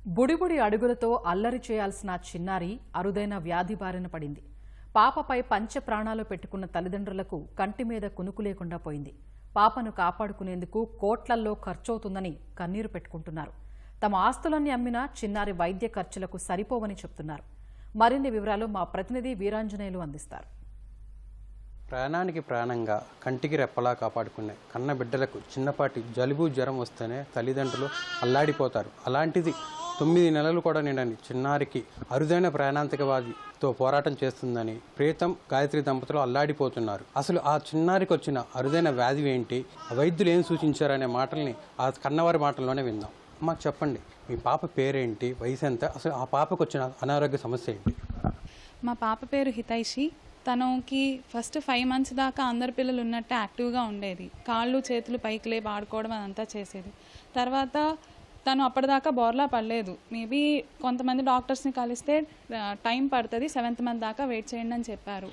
బుడిబుడి అడుగులతో అల్లరి చేయాల్సిన చిన్నారి అరుదైన వ్యాధి బారిన పడింది. పాపపై పంచ ప్రాణాలు పెట్టుకున్న తల్లిదండ్రులకు కంటి మీద కునుకు లేకుండా పోయింది. పాపను కాపాడుకునేందుకు కోట్లల్లో ఖర్చవుతుందని కన్నీరు పెట్టుకుంటున్నారు. తమ ఆస్తులన్నీ అమ్మినా చిన్నారి వైద్య ఖర్చులకు సరిపోవని చెప్తున్నారు. మరిన్ని వివరాలు మా ప్రతినిధి వీరాంజనేయులు అందిస్తారు. ప్రాణానికి ప్రాణంగా కంటికి రెప్పలా కాపాడుకునే కన్న బిడ్డలకు చిన్నపాటి జలుబు జ్వరం వస్తేనే తల్లిదండ్రులు అల్లాడిపోతారు. అలాంటిది 9 నెలలు కూడా నిండని చిన్నారికి అరుదైన ప్రాణాంతకవాదితో పోరాటం చేస్తుందని ప్రీతం గాయత్రి దంపతులు అల్లాడిపోతున్నారు. అసలు ఆ చిన్నారికి వచ్చిన అరుదైన వ్యాధి ఏంటి, వైద్యులు ఏం సూచించారనే మాటల్ని ఆ కన్నవారి మాటల్లోనే విందాం. మాకు చెప్పండి, మీ పాప పేరేంటి, వయసు ఎంత, అసలు ఆ పాపకు వచ్చిన అనారోగ్య సమస్య ఏంటి? మా పాప పేరు హితైషి. తనకి ఫస్ట్ 5 మంత్స్ దాకా అందరి పిల్లలు ఉన్నట్టు యాక్టివ్గా ఉండేది. కాళ్ళు చేతులు పైకి లేపి ఆడుకోవడం అదంతా చేసేది. తర్వాత తను అప్పటిదాకా బోర్లా పడలేదు. మేబీ కొంతమంది డాక్టర్స్ని కలిస్తే టైం పడుతుంది, 7th మంత్ దాకా వెయిట్ చేయండి అని చెప్పారు.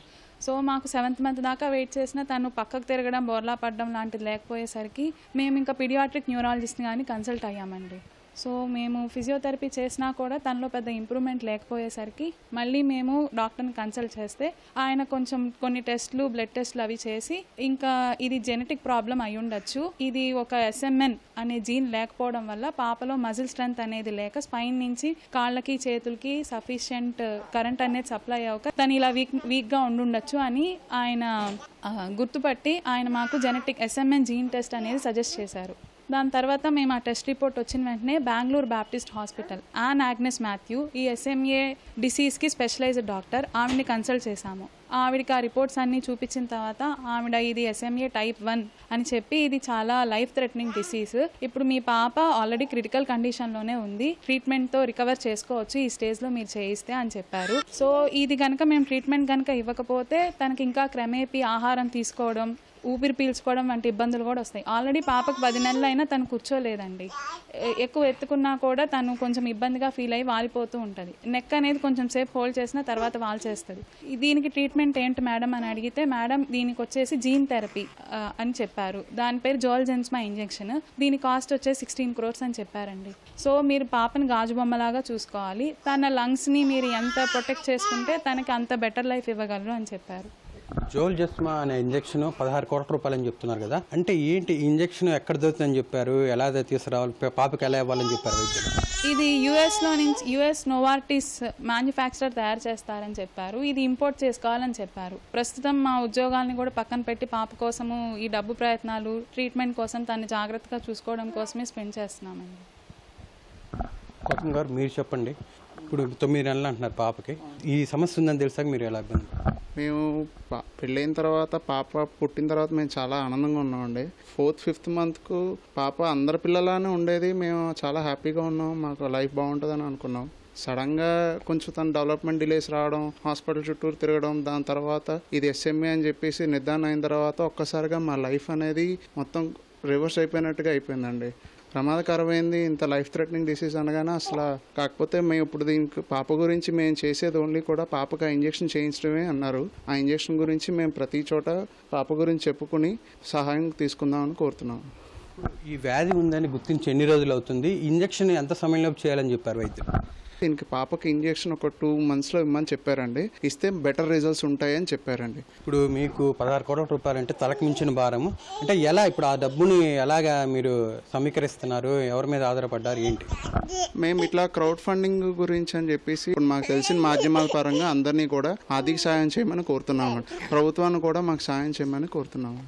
సో మాకు 7th మంత్ దాకా వెయిట్ చేసినా తను పక్కకు తిరగడం, బోర్లా పడడం లాంటిది లేకపోయేసరికి మేము ఇంకా పీడియాట్రిక్ న్యూరాలజిస్ట్ని కానీ కన్సల్ట్ అయ్యామండి. సో మేము ఫిజియోథెరపీ చేసినా కూడా తనలో పెద్ద ఇంప్రూవ్మెంట్ లేకపోయేసరికి మళ్ళీ మేము డాక్టర్ని కన్సల్ట్ చేస్తే ఆయన కొన్ని టెస్ట్లు, బ్లడ్ టెస్ట్లు అవి చేసి ఇంకా ఇది జెనెటిక్ ప్రాబ్లం అయి ఉండొచ్చు, ఇది ఒక SMN అనే జీన్ లేకపోవడం వల్ల పాపలో మజిల్ స్ట్రెంత్ అనేది లేక స్పైన్ నుంచి కాళ్ళకి చేతులకి సఫిషియంట్ కరెంట్ అనేది సప్లై అవ్వక తను ఇలా వీక్గా ఉండుండొచ్చు అని ఆయన గుర్తుపట్టి ఆయన మాకు జెనెటిక్ SMN జీన్ టెస్ట్ అనేది సజెస్ట్ చేశారు. దాని తర్వాత మేము ఆ టెస్ట్ రిపోర్ట్ వచ్చిన వెంటనే Bengaluru Baptist hospital an Agnes Matthew, ఈ SMA డిసీజ్కి స్పెషలైజ్డ్ డాక్టర్, ఆవిడని కన్సల్ట్ చేశాము. ఆవిడకి ఆ రిపోర్ట్స్ అన్నీ చూపించిన తర్వాత ఆవిడ ఇది SMA type 1 అని చెప్పి ఇది చాలా లైఫ్ థ్రెటనింగ్ డిసీజ్, ఇప్పుడు మీ పాప ఆల్రెడీ క్రిటికల్ కండిషన్లోనే ఉంది, ట్రీట్మెంట్తో రికవర్ చేసుకోవచ్చు ఈ స్టేజ్లో మీరు చేయిస్తే అని చెప్పారు. సో ఇది కనుక మేము ట్రీట్మెంట్ కనుక ఇవ్వకపోతే తనకి ఇంకా క్రమేపీ ఆహారం తీసుకోవడం, ఊపిరి పీల్చుకోవడం వంటి ఇబ్బందులు కూడా వస్తాయి. ఆల్రెడీ పాపకు 10 నెలలు అయినా తను కూర్చోలేదండి. ఎక్కువ ఎత్తుకున్నా కూడా తను కొంచెం ఇబ్బందిగా ఫీల్ అయ్యి వాలిపోతూ ఉంటుంది. నెక్ అనేది కొంచెం సేపు హోల్డ్ చేసిన తర్వాత వాల్చేస్తుంది. దీనికి ట్రీట్మెంట్ ఏంటి మేడం అని అడిగితే, మేడం దీనికి వచ్చేసి జీన్ థెరపీ అని చెప్పారు. దాని పేరు జోల్జెన్స్మా ఇంజెక్షన్, దీని కాస్ట్ వచ్చేసి 16 crores అని చెప్పారండి. సో మీరు పాపని గాజు బొమ్మలాగా చూసుకోవాలి, తన లంగ్స్ని మీరు ఎంత ప్రొటెక్ట్ చేసుకుంటే తనకి అంత బెటర్ లైఫ్ ఇవ్వగలరు అని చెప్పారు. జోల్జెన్స్మా అనే ఇంజెక్షన్ 16 కోట్ల రూపాయలు అని చెప్తున్నారు కదా, అంటే ఏంటి ఇంజెక్షన్, ఎక్కడ దొరుకుతుందని చెప్పారు, ఎలా తీసుకురావాలి, పాపకి ఎలా ఇవ్వాలని చెప్పారు వైద్యులు? ఇది యుఎస్ నోవార్టిస్ మ్యానుఫ్యాక్చరర్ తయారు చేస్తారని చెప్పారు. ఇది ఇంపోర్ట్ చేసుకోవాలని చెప్పారు. ప్రస్తుతం మా ఉద్యోగాల్ని కూడా పక్కన పెట్టి పాప కోసము ఈ డబ్బు ప్రయత్నాలు, ట్రీట్మెంట్ కోసం తను జాగ్రత్తగా చూసుకోవడం కోసమే స్పెండ్ చేస్తున్నామండి. కొత్త గారు మీరు చెప్పండి, ఇప్పుడు 9 నెలలు అంటున్నారు పాపకి, ఈ సమస్య ఉందని తెలిసాక మీరు ఎలా? మేము పెళ్ళైన తర్వాత, పాప పుట్టిన తర్వాత మేము చాలా ఆనందంగా ఉన్నామండి. 4th, 5th మంత్కు పాప అందరి పిల్లలానే ఉండేది, మేము చాలా హ్యాపీగా ఉన్నాం, మాకు లైఫ్ బాగుంటుందని అనుకున్నాం. సడన్గా కొంచెం తన డెవలప్మెంట్ డిలేస్ రావడం, హాస్పిటల్ చుట్టూరు తిరగడం, దాని తర్వాత ఇది SMA అని చెప్పేసి నిర్ధారణ అయిన తర్వాత ఒక్కసారిగా మా లైఫ్ అనేది మొత్తం రివర్స్ అయిపోయినట్టుగా అయిపోయిందండి. ప్రమాదకరమైంది, ఇంత లైఫ్ థ్రెటనింగ్ డిసీజ్ అనగానే అసలు. కాకపోతే మేము ఇప్పుడు దీనికి పాప గురించి మేము చేసేది ఓన్లీ కూడా పాపకు ఆ ఇంజెక్షన్ చేయించడమే అన్నారు. ఆ ఇంజెక్షన్ గురించి మేము ప్రతి చోట పాప గురించి చెప్పుకుని సహాయం తీసుకుందామని కోరుతున్నాం. ఈ వ్యాధి ఉందని గుర్తించి ఎన్ని రోజులు అవుతుంది, ఇంజెక్షన్ ఎంత సమయంలో చేయాలని చెప్పారు వైద్యులు? దీనికి పాపకి ఇంజెక్షన్ ఒక 2 monthsలో ఇమ్మని చెప్పారండి, ఇస్తే బెటర్ రిజల్ట్స్ ఉంటాయని చెప్పారండి. ఇప్పుడు మీకు 16 కోట్ల రూపాయలు అంటే తలకు మించిన భారము, అంటే ఎలా ఇప్పుడు ఆ డబ్బుని ఎలాగా మీరు సమీకరిస్తున్నారు, ఎవరి మీద ఆధారపడ్డారు, ఏంటి? మేము ఇట్లా క్రౌడ్ ఫండింగ్ గురించి అని చెప్పేసి ఇప్పుడు మాకు తెలిసిన మాధ్యమాల పరంగా అందరినీ కూడా ఆర్థిక సాయం చేయమని కోరుతున్నాము. ప్రభుత్వాన్ని కూడా మాకు సాయం చేయమని కోరుతున్నాము.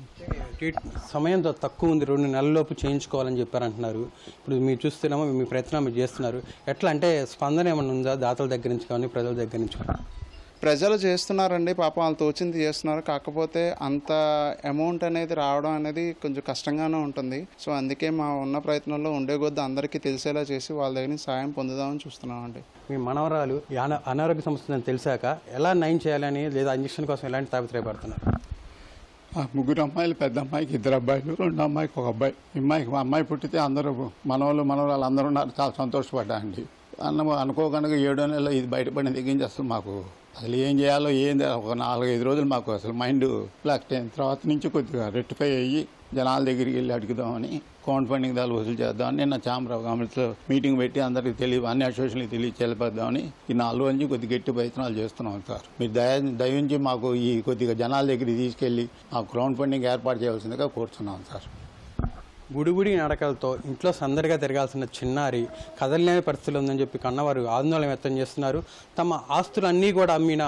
సమయం తక్కువ ఉంది, 2 నెలలలోపు చేయించుకోవాలని చెప్పారంటున్నారు. ఇప్పుడు మీరు చూస్తున్నామో మీ ప్రయత్నం మీరు చేస్తున్నారు, ఎట్లా అంటే స్పందన ఏమన్నా ఉందా దాతల దగ్గర నుంచి కానీ ప్రజల దగ్గర నుంచి? ప్రజలు చేస్తున్నారండి, పాపం వాళ్ళు తోచింది చేస్తున్నారు. కాకపోతే అంత అమౌంట్ అనేది రావడం అనేది కొంచెం కష్టంగానే ఉంటుంది. సో అందుకే మా ఉన్న ప్రయత్నంలో ఉండే కొద్దీ అందరికీ తెలిసేలా చేసి వాళ్ళ దగ్గర నుంచి సాయం పొందుదామని చూస్తున్నామండి. మీ మనవరాలు అనారోగ్య సమస్య అని తెలిసాక ఎలా నయం చేయాలని, లేదా ఇంజక్షన్ కోసం ఎలాంటి తాపత్రయపడుతున్నారు? 3 అమ్మాయిలు, పెద్ద అమ్మాయికి 2 అబ్బాయిలు, 2 అమ్మాయికి 1 అబ్బాయి. అమ్మాయి పుట్టితే అందరూ మనవరాలు అందరూ ఉన్నారు, చాలా సంతోషపడ్డా అండి. అనుకోకుండా 7వ నెలలో ఇది బయటపడిన దగ్గర నుంచి అసలు మాకు అసలు ఏం చేయాలో ఒక 4-5 రోజులు మాకు అసలు మైండ్ బ్లాక్ అయిన తర్వాత నుంచి కొద్దిగా రెక్టిఫై అయ్యి జనాల దగ్గరికి వెళ్ళి అడుగుదామని క్రౌడ్ ఫండింగ్ దాలు వసూలు చేద్దామని నిన్న ఛాంబర్ ఆఫ్ కామర్స్లో మీటింగ్ పెట్టి అందరికీ అన్ని అసోసియేషన్లకు తెలియచేద్దామని ఈ 4 రోజుల నుంచి కొద్దిగా గట్టి ప్రయత్నాలు చేస్తున్నాం సార్. మీరు దయించి మాకు ఈ కొద్దిగా జనాల దగ్గరికి తీసుకెళ్ళి మాకు క్రౌడ్ ఫండింగ్ ఏర్పాటు చేయవలసిందిగా కోరుతున్నాం సార్. గుడిగుడి నడకలతో ఇంట్లో సందడిగా తిరగాల్సిన చిన్నారి కదలలేని పరిస్థితులు ఉందని చెప్పి కన్నవారు ఆందోళన వ్యక్తం చేస్తున్నారు. తమ ఆస్తులన్నీ కూడా అమ్మిన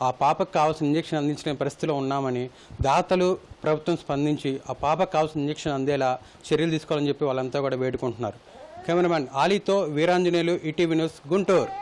ఆ పాపకు కావాల్సిన ఇంజెక్షన్ అందించిన పరిస్థితిలో ఉన్నామని, దాతలు ప్రభుత్వం స్పందించి ఆ పాపకు కావాల్సిన ఇంజెక్షన్ అందేలా చర్యలు తీసుకోవాలని చెప్పి వాళ్ళంతా కూడా వేడుకుంటున్నారు. కెమెరామెన్ ఆలీతో వీరాంజనేయులు, ఈటీవీ న్యూస్, గుంటూరు.